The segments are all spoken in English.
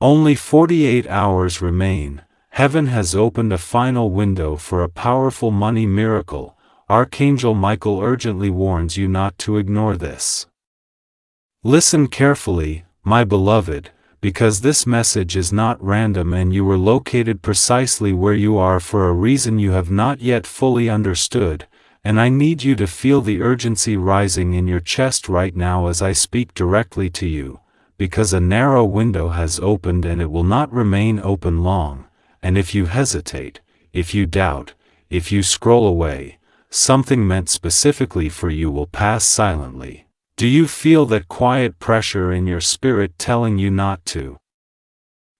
Only 48 hours remain. Heaven has opened a final window for a powerful money miracle. Archangel Michael urgently warns you not to ignore this. Listen carefully, my beloved, because this message is not random and you were located precisely where you are for a reason you have not yet fully understood, and I need you to feel the urgency rising in your chest right now as I speak directly to you, because a narrow window has opened and it will not remain open long, and if you hesitate, if you doubt, if you scroll away, something meant specifically for you will pass silently. Do you feel that quiet pressure in your spirit telling you not to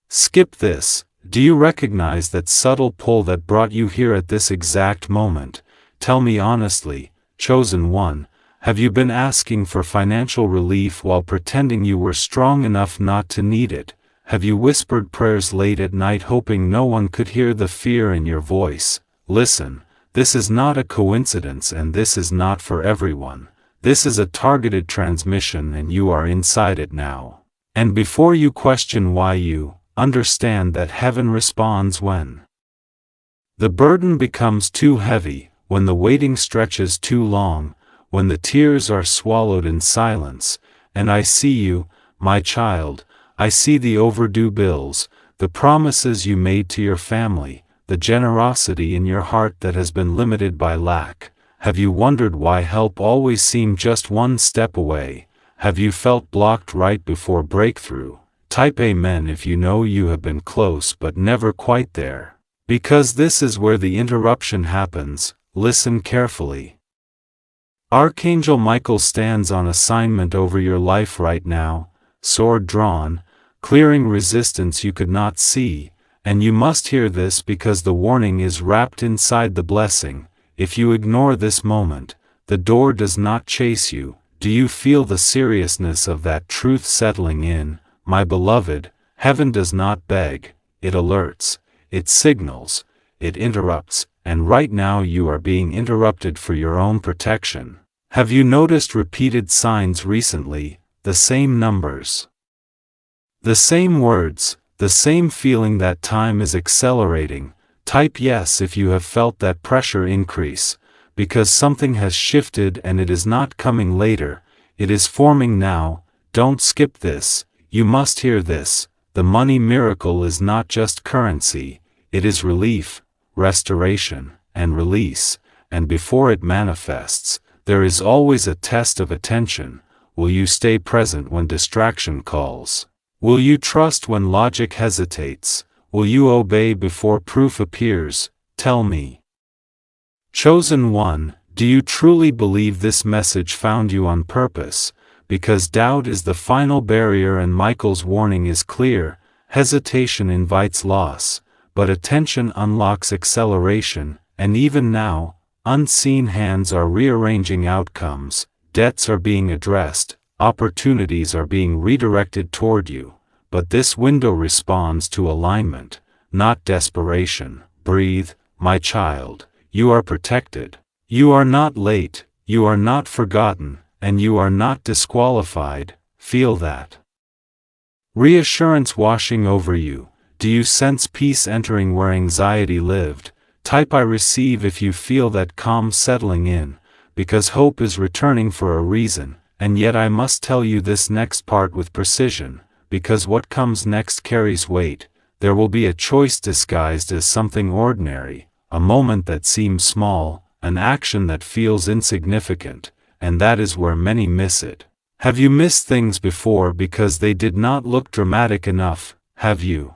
skip this? Do you recognize that subtle pull that brought you here at this exact moment? Tell me honestly, chosen one, have you been asking for financial relief while pretending you were strong enough not to need it? Have you whispered prayers late at night hoping no one could hear the fear in your voice? Listen, this is not a coincidence and this is not for everyone. This is a targeted transmission and you are inside it now. And before you question why, you understand that heaven responds when the burden becomes too heavy, when the waiting stretches too long, when the tears are swallowed in silence. And I see you, my child, I see the overdue bills, the promises you made to your family, the generosity in your heart that has been limited by lack. Have you wondered why help always seemed just one step away? Have you felt blocked right before breakthrough? Type Amen if you know you have been close but never quite there. Because this is where the interruption happens. Listen carefully. Archangel Michael stands on assignment over your life right now, sword drawn, clearing resistance you could not see, and you must hear this because the warning is wrapped inside the blessing. If you ignore this moment, the door does not chase you. Do you feel the seriousness of that truth settling in, my beloved? Heaven does not beg, it alerts, it signals, it interrupts, and right now you are being interrupted for your own protection. Have you noticed repeated signs recently, the same numbers, the same words, the same feeling that time is accelerating? Type yes if you have felt that pressure increase, because something has shifted and it is not coming later, it is forming now. Don't skip this, you must hear this. The money miracle is not just currency, it is relief, restoration, and release, and before it manifests, there is always a test of attention. Will you stay present when distraction calls? Will you trust when logic hesitates? Will you obey before proof appears? Tell me. Chosen one, do you truly believe this message found you on purpose? Because doubt is the final barrier and Michael's warning is clear. Hesitation invites loss, but attention unlocks acceleration, and even now, unseen hands are rearranging outcomes, debts are being addressed, opportunities are being redirected toward you. But this window responds to alignment, not desperation. Breathe, my child, you are protected. You are not late, you are not forgotten, and you are not disqualified. Feel that reassurance washing over you. Do you sense peace entering where anxiety lived? Type I receive if you feel that calm settling in, because hope is returning for a reason. And yet I must tell you this next part with precision, because what comes next carries weight. There will be a choice disguised as something ordinary, a moment that seems small, an action that feels insignificant, and that is where many miss it. Have you missed things before because they did not look dramatic enough? Have you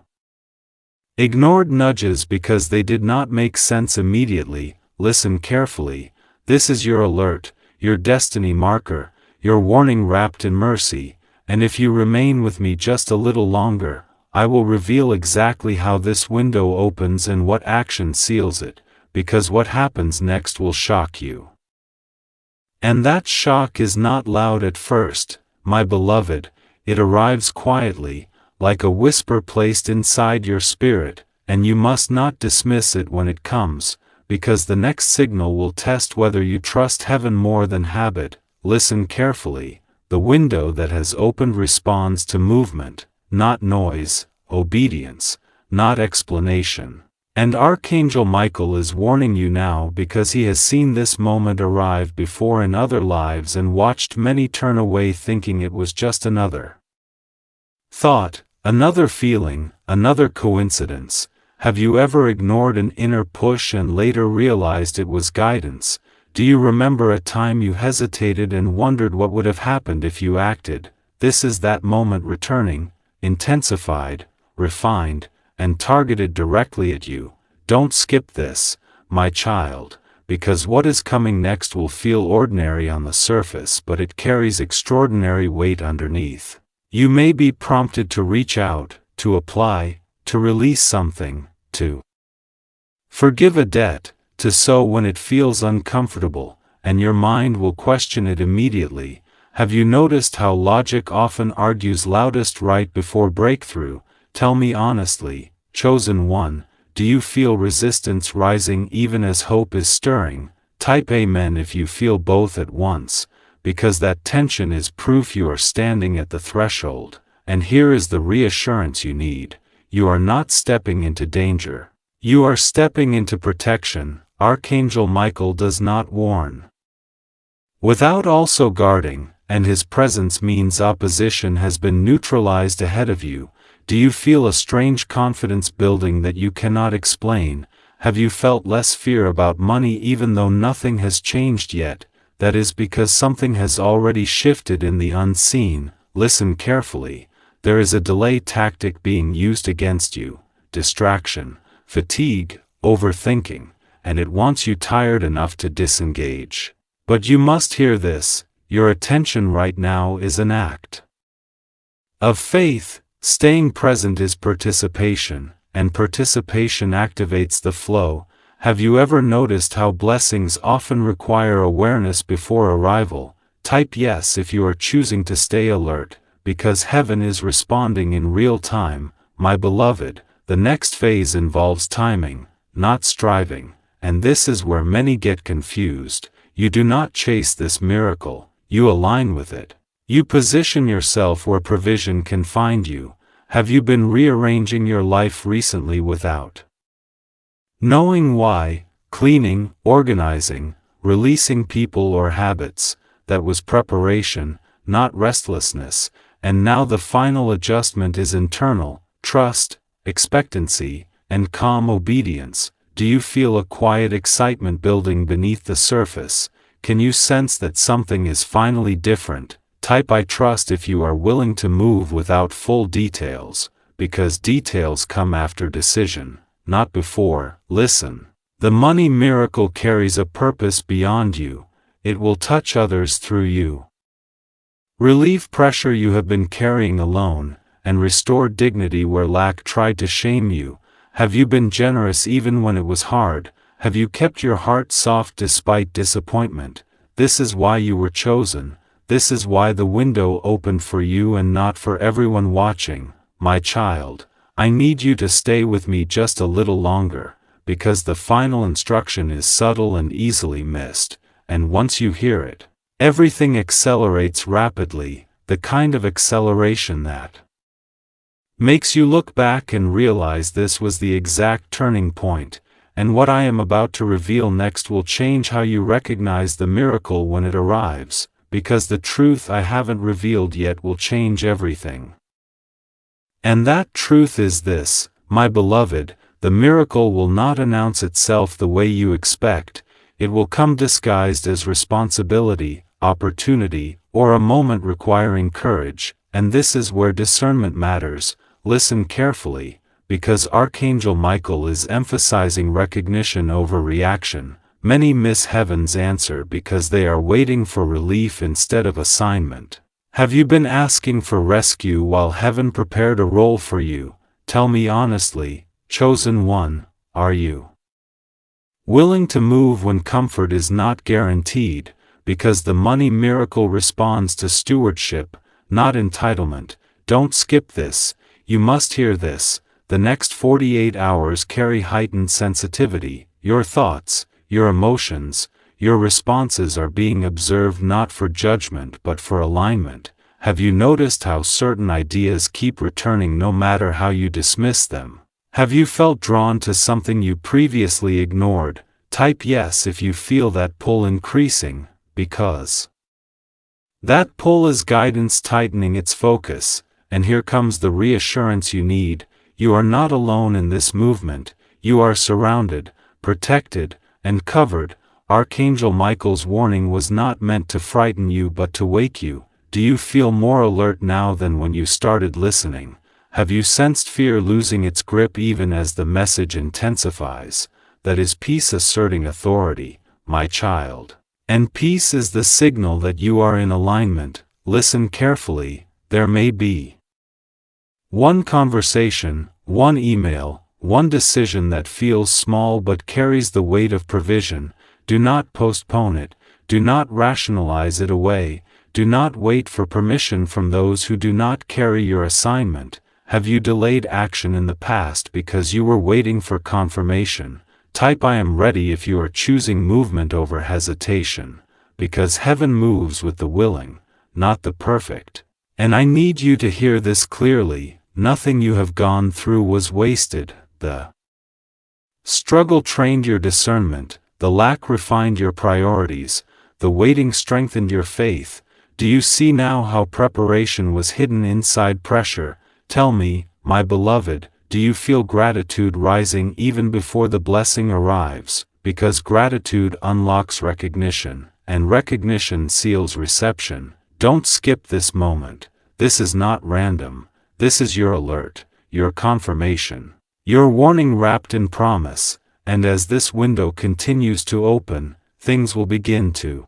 ignored nudges because they did not make sense immediately? Listen carefully. This is your alert, your destiny marker, your warning wrapped in mercy. And if you remain with me just a little longer, I will reveal exactly how this window opens and what action seals it, because what happens next will shock you. And that shock is not loud at first, my beloved, it arrives quietly, like a whisper placed inside your spirit, and you must not dismiss it when it comes, because the next signal will test whether you trust heaven more than habit. Listen carefully. The window that has opened responds to movement, not noise. obedience, not explanation. And Archangel Michael is warning you now because he has seen this moment arrive before in other lives and watched many turn away thinking it was just another thought, another feeling, another coincidence. Have you ever ignored an inner push and later realized it was guidance? Do you remember a time you hesitated and wondered what would have happened if you acted? This is that moment returning, intensified, refined, and targeted directly at you. Don't skip this, my child, because what is coming next will feel ordinary on the surface, but it carries extraordinary weight underneath. You may be prompted to reach out, to apply, to release something, to forgive a debt, to sow when it feels uncomfortable, and your mind will question it immediately. Have you noticed how logic often argues loudest right before breakthrough? Tell me honestly, chosen one, do you feel resistance rising even as hope is stirring? Type Amen if you feel both at once, because that tension is proof you are standing at the threshold. And here is the reassurance you need. You are not stepping into danger. You are stepping into protection. Archangel Michael does not warn without also guarding, and his presence means opposition has been neutralized ahead of you. Do you feel a strange confidence building that you cannot explain? Have you felt less fear about money even though nothing has changed yet? That is because something has already shifted in the unseen. Listen carefully. There is a delay tactic being used against you, distraction, fatigue, overthinking, and it wants you tired enough to disengage. But you must hear this, your attention right now is an act of faith. Staying present is participation, and participation activates the flow. Have you ever noticed how blessings often require awareness before arrival? Type yes if you are choosing to stay alert, because heaven is responding in real time. My beloved, the next phase involves timing, not striving, and this is where many get confused. You do not chase this miracle, you align with it. You position yourself where provision can find you. Have you been rearranging your life recently without knowing why? Cleaning, organizing, releasing people or habits? That was preparation, not restlessness. And now the final adjustment is internal: trust, expectancy, and calm obedience. Do you feel a quiet excitement building beneath the surface? Can you sense that something is finally different? Type I trust if you are willing to move without full details, because details come after decision, not before. Listen. The money miracle carries a purpose beyond you. It will touch others through you, relieve pressure you have been carrying alone, and restore dignity where lack tried to shame you. Have you been generous even when it was hard? Have you kept your heart soft despite disappointment? This is why you were chosen. This is why the window opened for you and not for everyone watching. My child, I need you to stay with me just a little longer, because the final instruction is subtle and easily missed, and once you hear it, everything accelerates rapidly, the kind of acceleration that makes you look back and realize this was the exact turning point, and what I am about to reveal next will change how you recognize the miracle when it arrives, because the truth I haven't revealed yet will change everything. And that truth is this, my beloved: the miracle will not announce itself the way you expect. It will come disguised as responsibility, opportunity, or a moment requiring courage, and this is where discernment matters. Listen carefully, because Archangel Michael is emphasizing recognition over reaction. Many miss heaven's answer because they are waiting for relief instead of assignment. Have you been asking for rescue while heaven prepared a role for you? Tell me honestly, chosen one, are you willing to move when comfort is not guaranteed? Because the money miracle responds to stewardship, not entitlement. Don't skip this, you must hear this. The next 48 hours carry heightened sensitivity. Your thoughts, your emotions, your responses are being observed not for judgment but for alignment. Have you noticed how certain ideas keep returning no matter how you dismiss them? Have you felt drawn to something you previously ignored? Type yes if you feel that pull increasing, because that pull is guidance tightening its focus. And here comes the reassurance you need. You are not alone in this movement. You are surrounded, protected, and covered. Archangel Michael's warning was not meant to frighten you but to wake you. Do you feel more alert now than when you started listening? Have you sensed fear losing its grip even as the message intensifies? That is peace asserting authority, my child. And peace is the signal that you are in alignment. Listen carefully. There may be one conversation, one email, one decision that feels small but carries the weight of provision. Do not postpone it. Do not rationalize it away. Do not wait for permission from those who do not carry your assignment. Have you delayed action in the past because you were waiting for confirmation? Type I am ready if you are choosing movement over hesitation, because heaven moves with the willing, not the perfect. And I need you to hear this clearly: nothing you have gone through was wasted. The struggle trained your discernment, the lack refined your priorities, the waiting strengthened your faith. Do you see now how preparation was hidden inside pressure? Tell me, my beloved, do you feel gratitude rising even before the blessing arrives? Because gratitude unlocks recognition, and recognition seals reception. Don't skip this moment. This is not random. This is your alert, your confirmation, your warning wrapped in promise. And as this window continues to open, things will begin to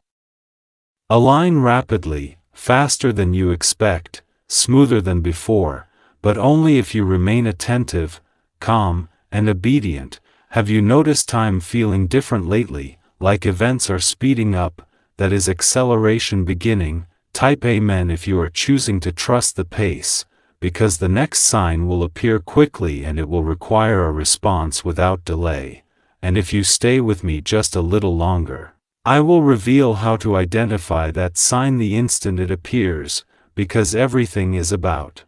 align rapidly, faster than you expect, smoother than before, but only if you remain attentive, calm, and obedient. Have you noticed time feeling different lately, like events are speeding up? That is acceleration beginning. Type Amen if you are choosing to trust the pace, because the next sign will appear quickly and it will require a response without delay. And if you stay with me just a little longer, I will reveal how to identify that sign the instant it appears, because everything is about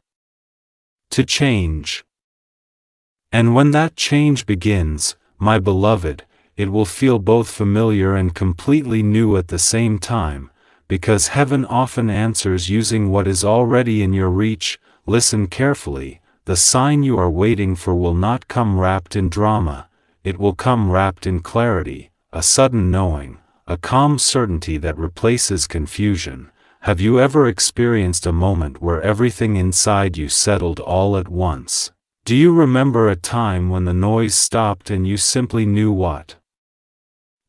to change. And when that change begins, my beloved, it will feel both familiar and completely new at the same time, because heaven often answers using what is already in your reach. Listen carefully. The sign you are waiting for will not come wrapped in drama. It will come wrapped in clarity, a sudden knowing, a calm certainty that replaces confusion. Have you ever experienced a moment where everything inside you settled all at once? Do you remember a time when the noise stopped and you simply knew what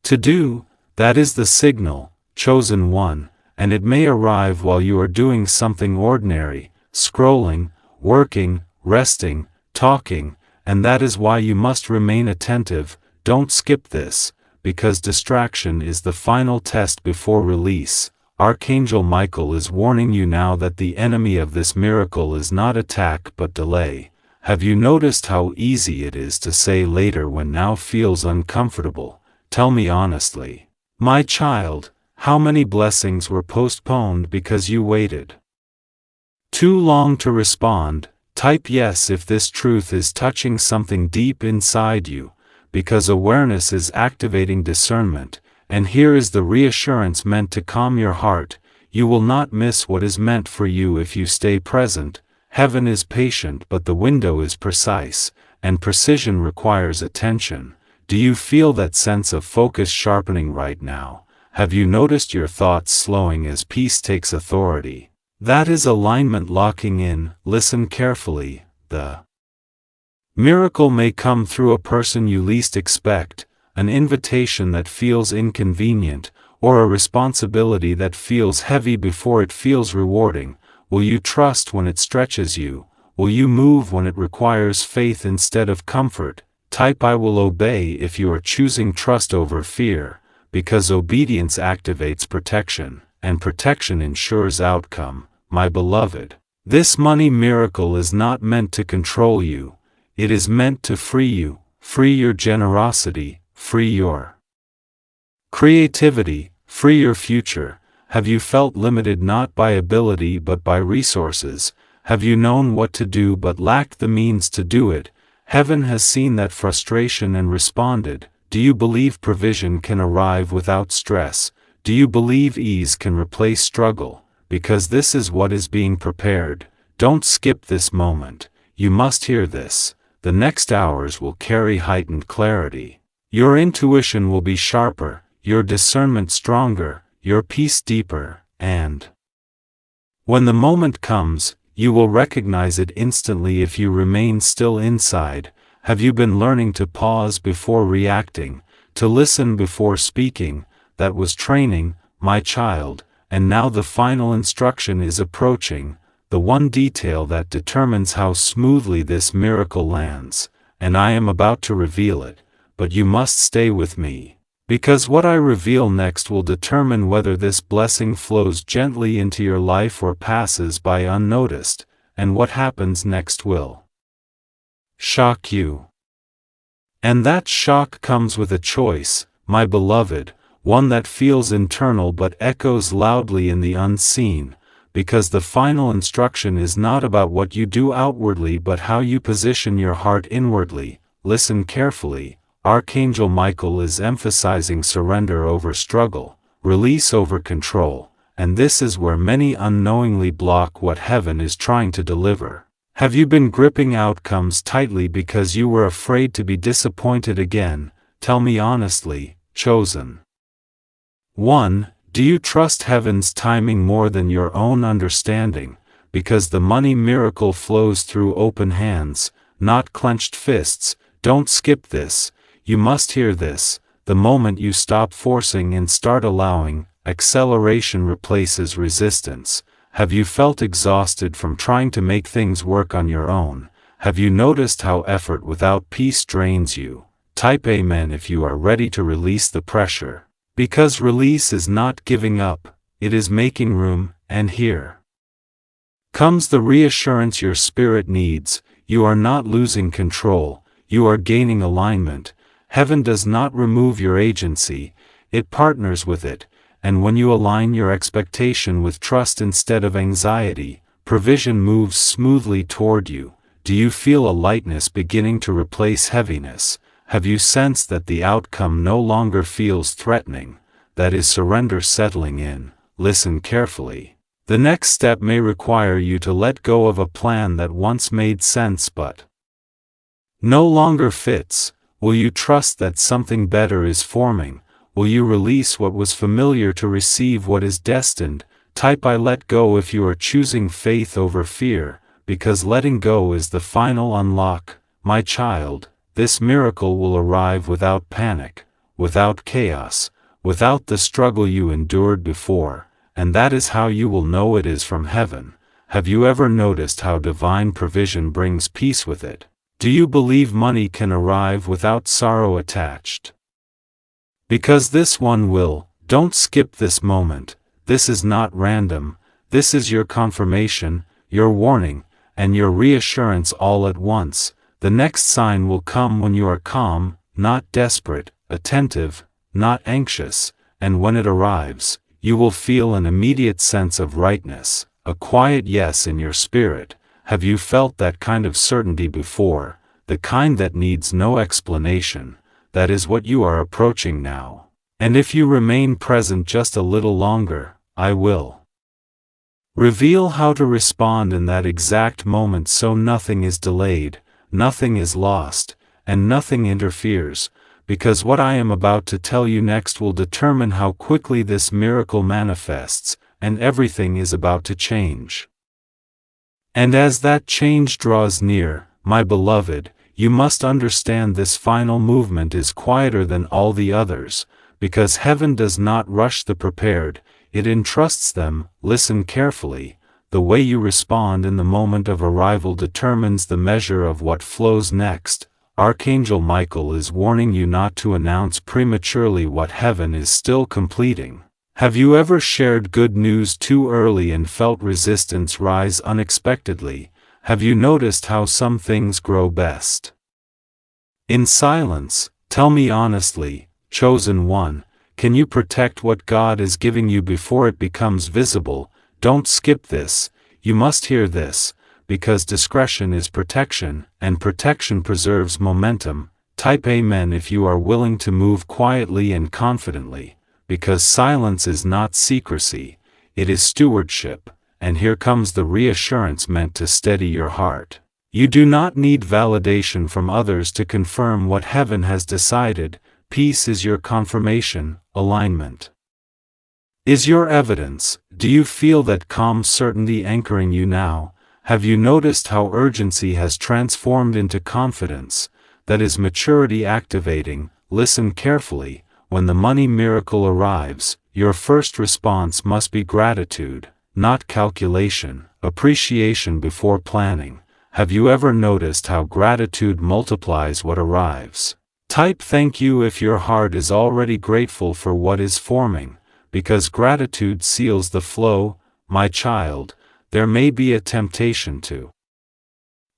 to do? That is the signal, chosen one, and it may arrive while you are doing something ordinary, scrolling, working, resting, talking, and that is why you must remain attentive. Don't skip this, because distraction is the final test before release. Archangel Michael is warning you now that the enemy of this miracle is not attack but delay. Have you noticed how easy it is to say later when now feels uncomfortable? Tell me honestly, my child, how many blessings were postponed because you waited too long to respond? Type yes if this truth is touching something deep inside you, because awareness is activating discernment. And here is the reassurance meant to calm your heart: you will not miss what is meant for you if you stay present. Heaven is patient, but the window is precise, and precision requires attention. Do you feel that sense of focus sharpening right now? Have you noticed your thoughts slowing as peace takes authority? That is alignment locking in. Listen carefully. The miracle may come through a person you least expect, an invitation that feels inconvenient, or a responsibility that feels heavy before it feels rewarding. Will you trust when it stretches you? Will you move when it requires faith instead of comfort? Type I will obey if you are choosing trust over fear, because obedience activates protection, and protection ensures outcome. My beloved, this money miracle is not meant to control you. It is meant to free you, free your generosity, free your creativity, free your future. Have you felt limited not by ability but by resources? Have you known what to do but lacked the means to do it? Heaven has seen that frustration and responded. Do you believe provision can arrive without stress? Do you believe ease can replace struggle? Because this is what is being prepared. Don't skip this moment. You must hear this. The next hours will carry heightened clarity. Your intuition will be sharper, your discernment stronger, your peace deeper, and when the moment comes, you will recognize it instantly if you remain still inside. Have you been learning to pause before reacting, to listen before speaking? That was training, my child, and now the final instruction is approaching, the one detail that determines how smoothly this miracle lands, and I am about to reveal it, but you must stay with me, because what I reveal next will determine whether this blessing flows gently into your life or passes by unnoticed, and what happens next will shock you. And that shock comes with a choice, my beloved, one that feels internal but echoes loudly in the unseen, because the final instruction is not about what you do outwardly but how you position your heart inwardly. Listen carefully. Archangel Michael is emphasizing surrender over struggle, release over control, and this is where many unknowingly block what heaven is trying to deliver. Have you been gripping outcomes tightly because you were afraid to be disappointed again? Tell me honestly, chosen 1. Do you trust heaven's timing more than your own understanding? Because the money miracle flows through open hands, not clenched fists. Don't skip this. You must hear this. The moment you stop forcing and start allowing, acceleration replaces resistance. Have you felt exhausted from trying to make things work on your own? Have you noticed how effort without peace drains you? Type Amen if you are ready to release the pressure. Because release is not giving up, it is making room, and here comes the reassurance your spirit needs. You are not losing control, you are gaining alignment. Heaven does not remove your agency, it partners with it, and when you align your expectation with trust instead of anxiety, provision moves smoothly toward you. Do you feel a lightness beginning to replace heaviness? Have you sensed that the outcome no longer feels threatening? That is surrender settling in. Listen carefully. The next step may require you to let go of a plan that once made sense but no longer fits. Will you trust that something better is forming? Will you release what was familiar to receive what is destined? Type I let go if you are choosing faith over fear, because letting go is the final unlock, my child. This miracle will arrive without panic, without chaos, without the struggle you endured before, and that is how you will know it is from heaven. Have you ever noticed how divine provision brings peace with it? Do you believe money can arrive without sorrow attached? Because this one will. Don't skip this moment. This is not random. This is your confirmation, your warning, and your reassurance all at once. The next sign will come when you are calm, not desperate, attentive, not anxious, and when it arrives, you will feel an immediate sense of rightness, a quiet yes in your spirit. Have you felt that kind of certainty before, the kind that needs no explanation? That is what you are approaching now. And if you remain present just a little longer, I will reveal how to respond in that exact moment so nothing is delayed, nothing is lost, and nothing interferes, because what I am about to tell you next will determine how quickly this miracle manifests, and everything is about to change. And as that change draws near, my beloved, you must understand this final movement is quieter than all the others, because heaven does not rush the prepared, it entrusts them. Listen carefully. The way you respond in the moment of arrival determines the measure of what flows next. Archangel Michael is warning you not to announce prematurely what heaven is still completing. Have you ever shared good news too early and felt resistance rise unexpectedly? Have you noticed how some things grow best in silence? Tell me honestly, chosen one, Can you protect what God is giving you before it becomes visible? Don't skip this, you must hear this, because discretion is protection, and protection preserves momentum. Type Amen if you are willing to move quietly and confidently, because silence is not secrecy, it is stewardship, and here comes the reassurance meant to steady your heart. You do not need validation from others to confirm what heaven has decided. Peace is your confirmation, alignment is your evidence. Do you feel that calm certainty anchoring you now? Have you noticed how urgency has transformed into confidence? That is maturity activating. Listen carefully. When the money miracle arrives, your first response must be gratitude, not calculation, appreciation before planning. Have you ever noticed how gratitude multiplies what arrives? Type thank you if your heart is already grateful for what is forming, because gratitude seals the flow. My child, there may be a temptation to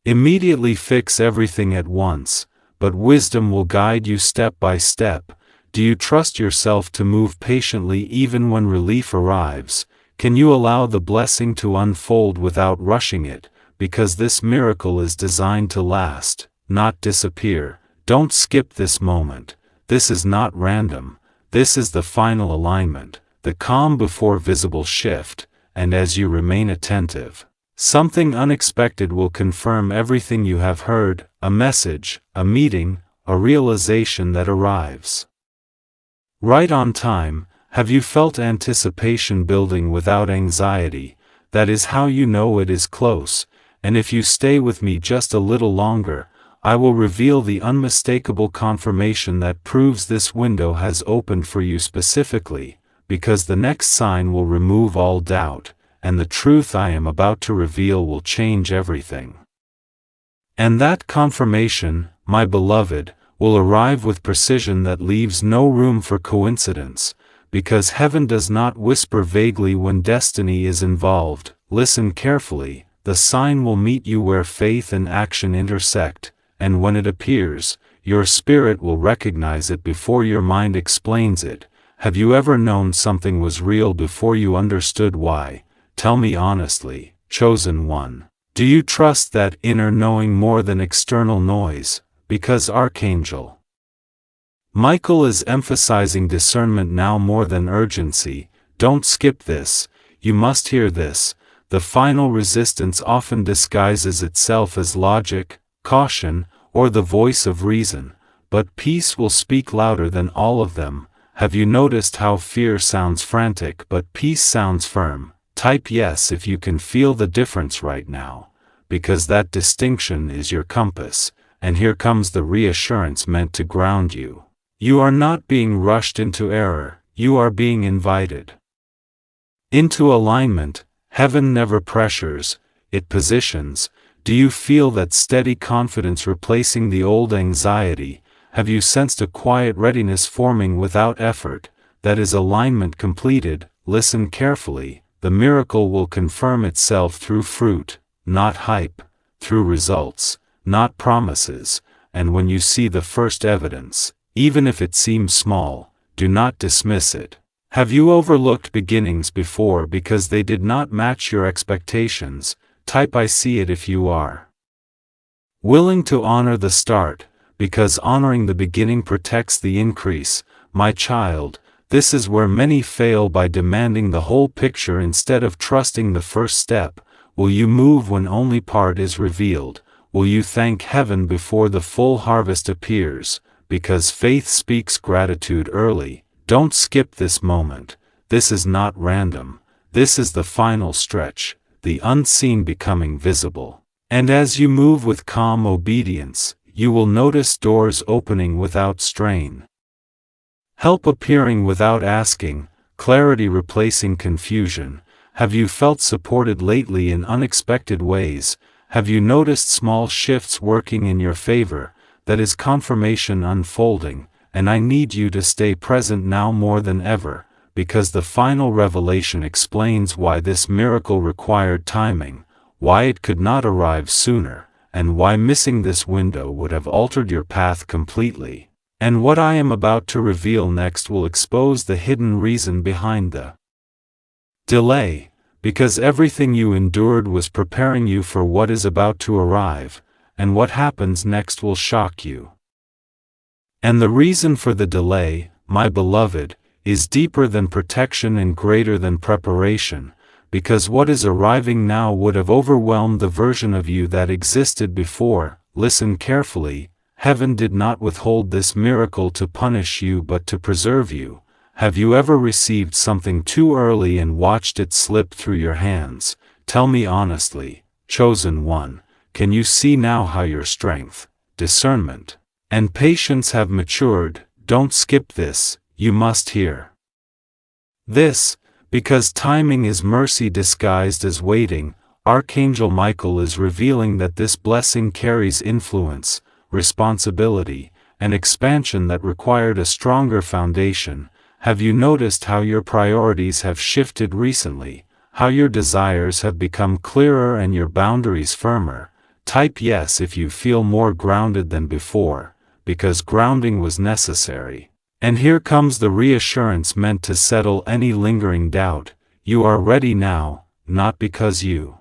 immediately fix everything at once, but wisdom will guide you step by step. Do you trust yourself to move patiently even when relief arrives? Can you allow the blessing to unfold without rushing it? Because this miracle is designed to last, not disappear. Don't skip this moment. This is not random. This is the final alignment, the calm before visible shift, and as you remain attentive, something unexpected will confirm everything you have heard, a message, a meeting, a realization that arrives right on time. Have you felt anticipation building without anxiety? That is how you know it is close. And if you stay with me just a little longer, I will reveal the unmistakable confirmation that proves this window has opened for you specifically, because the next sign will remove all doubt, and the truth I am about to reveal will change everything. And that confirmation, my beloved, will arrive with precision that leaves no room for coincidence, because heaven does not whisper vaguely when destiny is involved. Listen carefully. The sign will meet you where faith and action intersect, and when it appears, your spirit will recognize it before your mind explains it. Have you ever known something was real before you understood why? Tell me honestly, chosen one. Do you trust that inner knowing more than external noise? Because Archangel Michael is emphasizing discernment now more than urgency. Don't skip this. You must hear this. The final resistance often disguises itself as logic, caution, or the voice of reason, but peace will speak louder than all of them. Have you noticed how fear sounds frantic but peace sounds firm? Type yes if you can feel the difference right now, because that distinction is your compass, and here comes the reassurance meant to ground you. You are not being rushed into error, you are being invited into alignment. Heaven never pressures, it positions. Do you feel that steady confidence replacing the old anxiety? Have you sensed a quiet readiness forming without effort? That is alignment completed. Listen carefully. The miracle will confirm itself through fruit, not hype, through results, not promises, and when you see the first evidence, even if it seems small, do not dismiss it. Have you overlooked beginnings before because they did not match your expectations? Type I see it if you are willing to honor the start, because honoring the beginning protects the increase. My child, this is where many fail by demanding the whole picture instead of trusting the first step. Will you move when only part is revealed? Will you thank heaven before the full harvest appears? Because faith speaks gratitude early. Don't skip this moment. This is not random. This is the final stretch, the unseen becoming visible. And as you move with calm obedience, you will notice doors opening without strain, help appearing without asking, clarity replacing confusion. Have you felt supported lately in unexpected ways? Have you noticed small shifts working in your favor? That is confirmation unfolding. And I need you to stay present now more than ever, because the final revelation explains why this miracle required timing, why it could not arrive sooner, and why missing this window would have altered your path completely. And what I am about to reveal next will expose the hidden reason behind the delay, because everything you endured was preparing you for what is about to arrive, and what happens next will shock you. And the reason for the delay, my beloved, is deeper than protection and greater than preparation, because what is arriving now would have overwhelmed the version of you that existed before. Listen carefully. Heaven did not withhold this miracle to punish you but to preserve you. Have you ever received something too early and watched it slip through your hands? Tell me honestly, chosen one, can you see now how your strength, discernment, and patience have matured? Don't skip this, you must hear this, because timing is mercy disguised as waiting. Archangel Michael is revealing that this blessing carries influence, responsibility, and expansion that required a stronger foundation. Have you noticed how your priorities have shifted recently, how your desires have become clearer and your boundaries firmer? Type yes if you feel more grounded than before, because grounding was necessary. And here comes the reassurance meant to settle any lingering doubt. You are ready now, not because you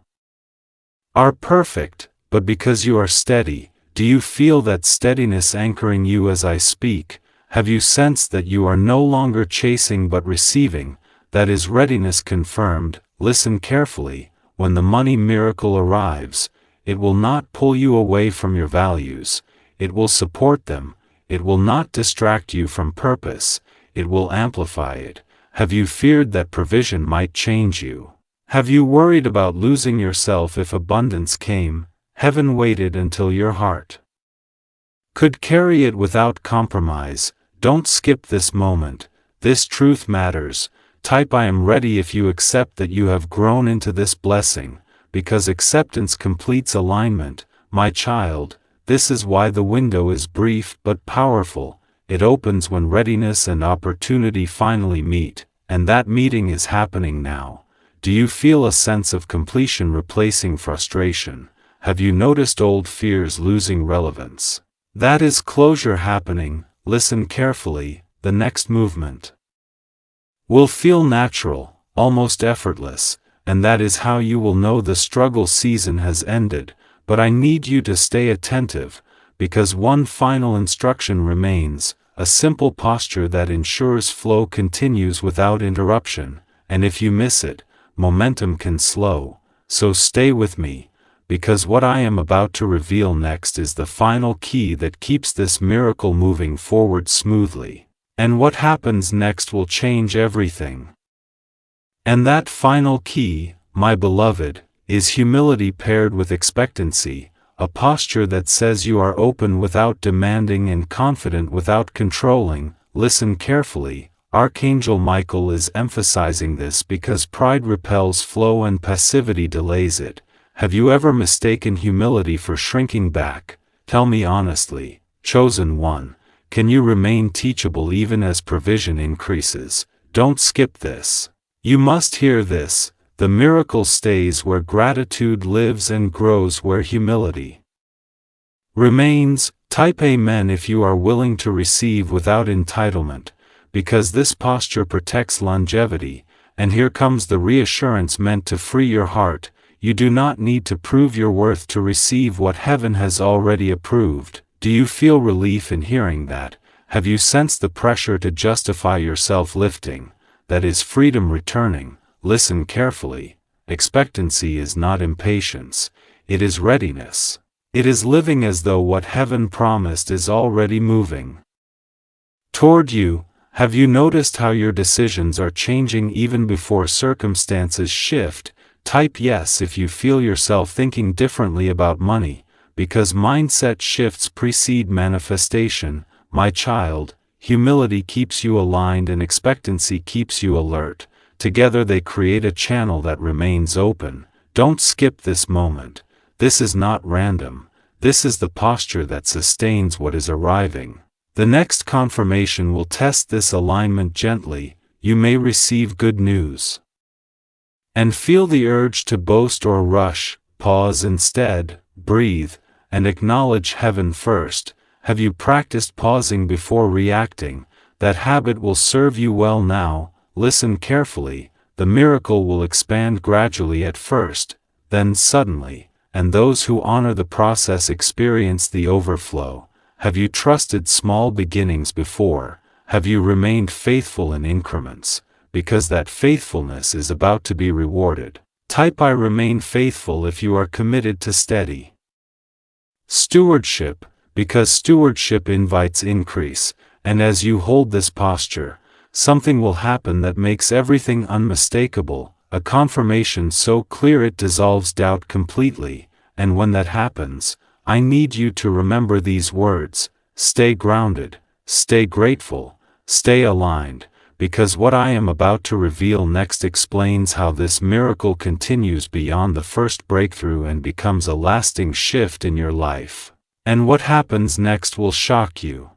are perfect, but because you are steady. Do you feel that steadiness anchoring you as I speak? Have you sensed that you are no longer chasing but receiving? That is readiness confirmed. Listen carefully. When the money miracle arrives, it will not pull you away from your values. It will support them. It will not distract you from purpose. It will amplify it. Have you feared that provision might change you? Have you worried about losing yourself if abundance came? Heaven waited until your heart could carry it without compromise. Don't skip this moment. This truth matters. Type I am ready if you accept that you have grown into this blessing, because acceptance completes alignment. My child, this is why the window is brief but powerful. It opens when readiness and opportunity finally meet, and that meeting is happening now. Do you feel a sense of completion replacing frustration? Have you noticed old fears losing relevance? That is closure happening. Listen carefully. The next movement will feel natural, almost effortless, and that is how you will know the struggle season has ended. But I need you to stay attentive, because one final instruction remains, a simple posture that ensures flow continues without interruption, and if you miss it, momentum can slow. So stay with me, because what I am about to reveal next is the final key that keeps this miracle moving forward smoothly. And what happens next will change everything. And that final key, my beloved, is humility paired with expectancy, a posture that says you are open without demanding and confident without controlling. Listen carefully. Archangel Michael is emphasizing this because pride repels flow and passivity delays it. Have you ever mistaken humility for shrinking back? Tell me honestly, chosen one, can you remain teachable even as provision increases? Don't skip this. You must hear this. The miracle stays where gratitude lives and grows where humility remains. Type Amen if you are willing to receive without entitlement, because this posture protects longevity. And here comes the reassurance meant to free your heart. You do not need to prove your worth to receive what heaven has already approved. Do you feel relief in hearing that? Have you sensed the pressure to justify yourself lifting? That is freedom returning. Listen carefully. Expectancy is not impatience. It is readiness. It is living as though what heaven promised is already moving toward you. Have you noticed how your decisions are changing even before circumstances shift? Type yes if you feel yourself thinking differently about money, because mindset shifts precede manifestation. My child, humility keeps you aligned and expectancy keeps you alert. Together they create a channel that remains open. Don't skip this moment. This is not random. This is the posture that sustains what is arriving. The next confirmation will test this alignment gently. You may receive good news and feel the urge to boast or rush. Pause instead, breathe, and acknowledge heaven first. Have you practiced pausing before reacting? That habit will serve you well now. Listen carefully. The miracle will expand gradually at first, then suddenly, and those who honor the process experience the overflow. Have you trusted small beginnings before? Have you remained faithful in increments? Because that faithfulness is about to be rewarded. Type I remain faithful if you are committed to steady stewardship, because stewardship invites increase, and as you hold this posture, something will happen that makes everything unmistakable, a confirmation so clear it dissolves doubt completely, and when that happens, I need you to remember these words: stay grounded, stay grateful, stay aligned, because what I am about to reveal next explains how this miracle continues beyond the first breakthrough and becomes a lasting shift in your life. And what happens next will shock you.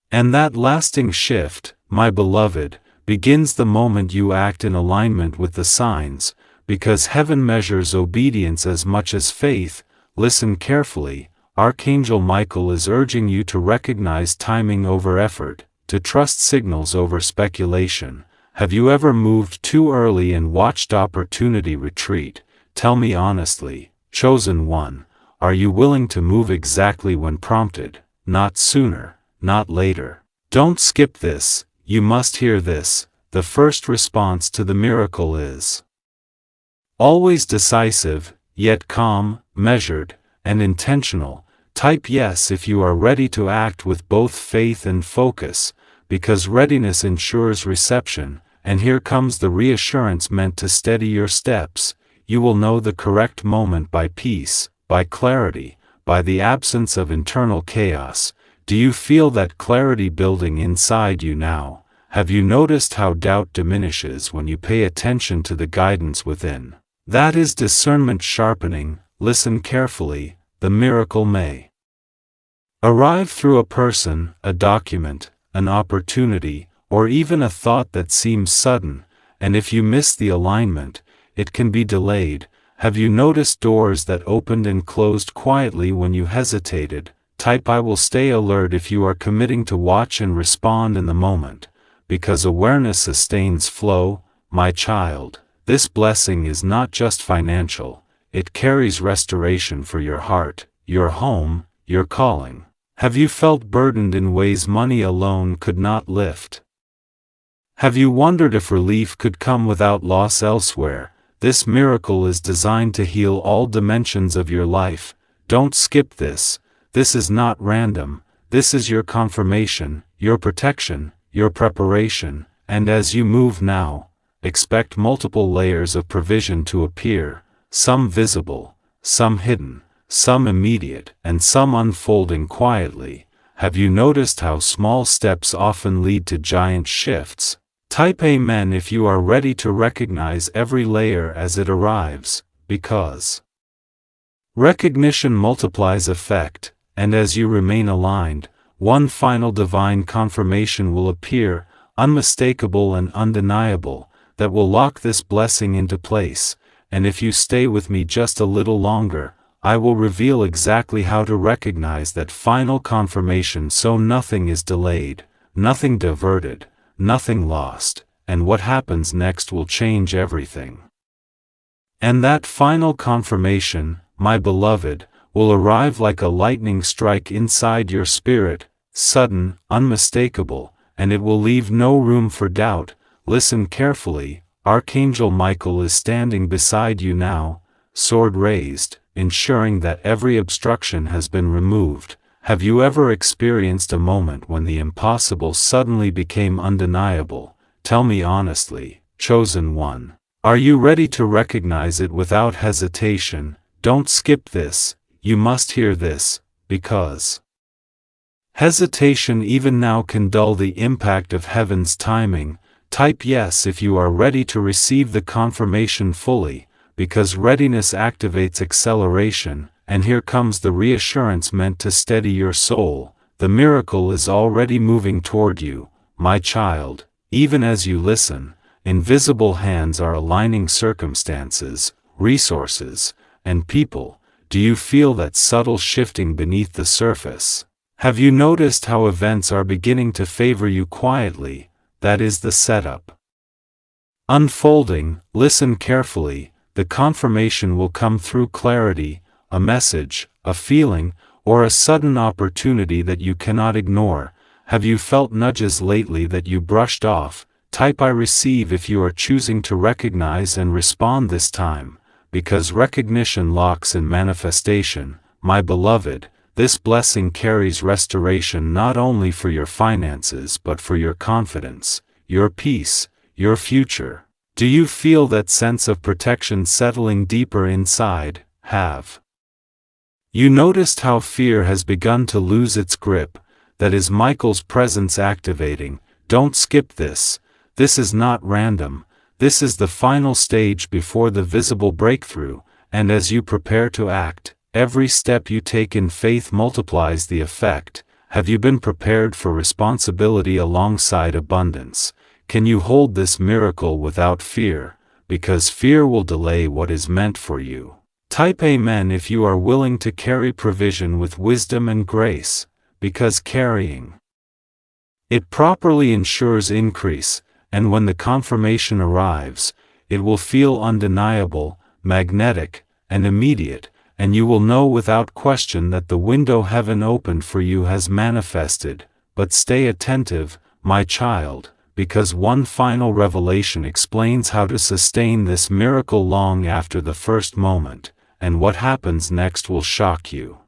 And that lasting shift, my beloved, begins the moment you act in alignment with the signs, because heaven measures obedience as much as faith. Listen carefully. Archangel Michael is urging you to recognize timing over effort, to trust signals over speculation. Have you ever moved too early and watched opportunity retreat? Tell me honestly, chosen one, are you willing to move exactly when prompted, not sooner, not later? Don't skip this, you must hear this. The first response to the miracle is always decisive, yet calm, measured, and intentional. Type yes if you are ready to act with both faith and focus, because readiness ensures reception, and here comes the reassurance meant to steady your steps. You will know the correct moment by peace, by clarity, by the absence of internal chaos. Do you feel that clarity building inside you now? Have you noticed how doubt diminishes when you pay attention to the guidance within? That is discernment sharpening. Listen carefully. The miracle may arrive through a person, a document, an opportunity, or even a thought that seems sudden, and if you miss the alignment, it can be delayed. Have you noticed doors that opened and closed quietly when you hesitated? Type I will stay alert if you are committing to watch and respond in the moment, because awareness sustains flow, my child. This blessing is not just financial. It carries restoration for your heart, your home, your calling. Have you felt burdened in ways money alone could not lift? Have you wondered if relief could come without loss elsewhere? This miracle is designed to heal all dimensions of your life. Don't skip this. This is not random. This is your confirmation, your protection, your preparation, and as you move now, expect multiple layers of provision to appear. Some visible, some hidden, some immediate, and some unfolding quietly. Have you noticed how small steps often lead to giant shifts? Type Amen if you are ready to recognize every layer as it arrives, because recognition multiplies effect, and as you remain aligned, one final divine confirmation will appear, unmistakable and undeniable, that will lock this blessing into place. And if you stay with me just a little longer, I will reveal exactly how to recognize that final confirmation so nothing is delayed, nothing diverted, nothing lost, and what happens next will change everything. And that final confirmation, my beloved, will arrive like a lightning strike inside your spirit, sudden, unmistakable, and it will leave no room for doubt. Listen carefully. Archangel Michael is standing beside you now, sword raised, ensuring that every obstruction has been removed. Have you ever experienced a moment when the impossible suddenly became undeniable? Tell me honestly, chosen one. Are you ready to recognize it without hesitation? Don't skip this. You must hear this, because hesitation even now can dull the impact of heaven's timing. Type yes if you are ready to receive the confirmation fully, because readiness activates acceleration, and here comes the reassurance meant to steady your soul. The miracle is already moving toward you, my child. Even as you listen, invisible hands are aligning circumstances, resources, and people. Do you feel that subtle shifting beneath the surface? Have you noticed how events are beginning to favor you quietly? That is the setup. Unfolding, listen carefully, the confirmation will come through clarity, a message, a feeling, or a sudden opportunity that you cannot ignore. Have you felt nudges lately that you brushed off? Type I receive if you are choosing to recognize and respond this time, because recognition locks in manifestation. My beloved, this blessing carries restoration not only for your finances but for your confidence, your peace, your future. Do you feel that sense of protection settling deeper inside? Have you noticed how fear has begun to lose its grip? That is Michael's presence activating. Don't skip this. This is not random. This is the final stage before the visible breakthrough, and as you prepare to act, every step you take in faith multiplies the effect. Have you been prepared for responsibility alongside abundance? Can you hold this miracle without fear? Because fear will delay what is meant for you. Type Amen if you are willing to carry provision with wisdom and grace, because carrying it properly ensures increase, and when the confirmation arrives, it will feel undeniable, magnetic, and immediate, and you will know without question that the window heaven opened for you has manifested. But stay attentive, my child, because one final revelation explains how to sustain this miracle long after the first moment, and what happens next will shock you.